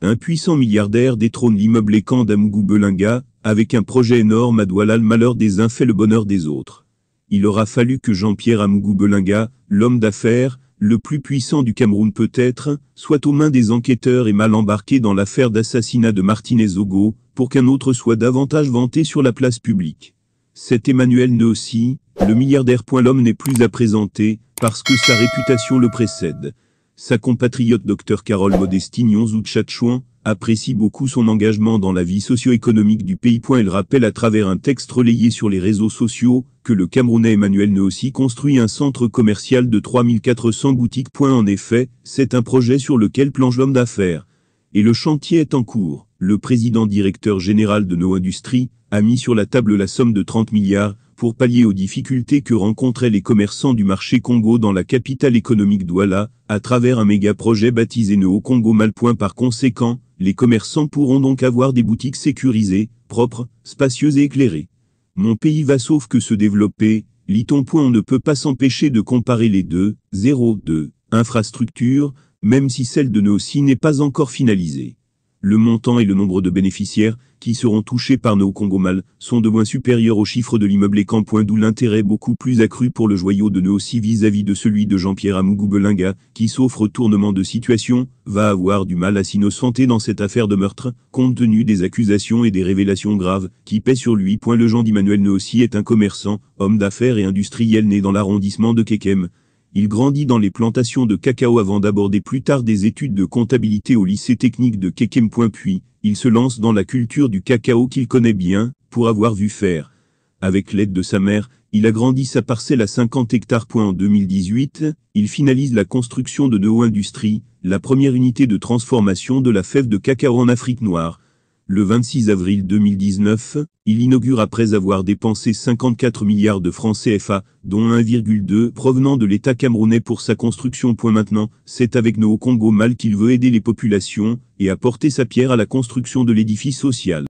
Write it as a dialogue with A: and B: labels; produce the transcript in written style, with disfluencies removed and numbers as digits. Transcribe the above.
A: Un puissant milliardaire détrône l'immeuble Ekan d'Amougou Belinga, avec un projet énorme à Douala. Le malheur des uns fait le bonheur des autres. Il aura fallu que Jean-Pierre Amougou Belinga, l'homme d'affaires, le plus puissant du Cameroun peut-être, soit aux mains des enquêteurs et mal embarqué dans l'affaire d'assassinat de Martinez Ogo, pour qu'un autre soit davantage vanté sur la place publique. Cet Emmanuel Neossi, le milliardaire. L'homme n'est plus à présenter, parce que sa réputation le précède. Sa compatriote Dr Carole Modestignon Zoutchatchouan apprécie beaucoup son engagement dans la vie socio-économique du pays. Elle rappelle à travers un texte relayé sur les réseaux sociaux que le Camerounais Emmanuel Neossi construit un centre commercial de 3400 boutiques. En effet, c'est un projet sur lequel planche l'homme d'affaires. Et le chantier est en cours. Le président directeur général de No Industries a mis sur la table la somme de 30 milliards pour pallier aux difficultés que rencontraient les commerçants du marché Congo dans la capitale économique Douala, à travers un méga-projet baptisé Neo Congo Mal. Par conséquent, les commerçants pourront donc avoir des boutiques sécurisées, propres, spacieuses et éclairées. Mon pays va sauf que se développer, lit-on. On ne peut pas s'empêcher de comparer les deux. 02. Infrastructure, même si celle de Neossi n'est pas encore finalisée. Le montant et le nombre de bénéficiaires qui seront touchés par Neo Congo Mal sont de loin supérieurs au chiffre de l'immeuble Ekan. D'où l'intérêt beaucoup plus accru pour le joyau de Neossi vis-à-vis de celui de Jean-Pierre Amougou Belinga, qui, sauf retournement de situation, va avoir du mal à s'innocenter dans cette affaire de meurtre, compte tenu des accusations et des révélations graves qui pèsent sur lui. Le Jean d'Emmanuel Neossi est un commerçant, homme d'affaires et industriel né dans l'arrondissement de Kekem. Il grandit dans les plantations de cacao avant d'aborder plus tard des études de comptabilité au lycée technique de Kekem. Puis, il se lance dans la culture du cacao qu'il connaît bien, pour avoir vu faire. Avec l'aide de sa mère, il agrandit sa parcelle à 50 hectares. En 2018, il finalise la construction de No Industries, la première unité de transformation de la fève de cacao en Afrique noire. Le 26 avril 2019, il inaugure après avoir dépensé 54 milliards de francs CFA, dont 1,2 provenant de l'État camerounais pour sa construction. Maintenant, c'est avec Neo Congo Mal qu'il veut aider les populations et apporter sa pierre à la construction de l'édifice social.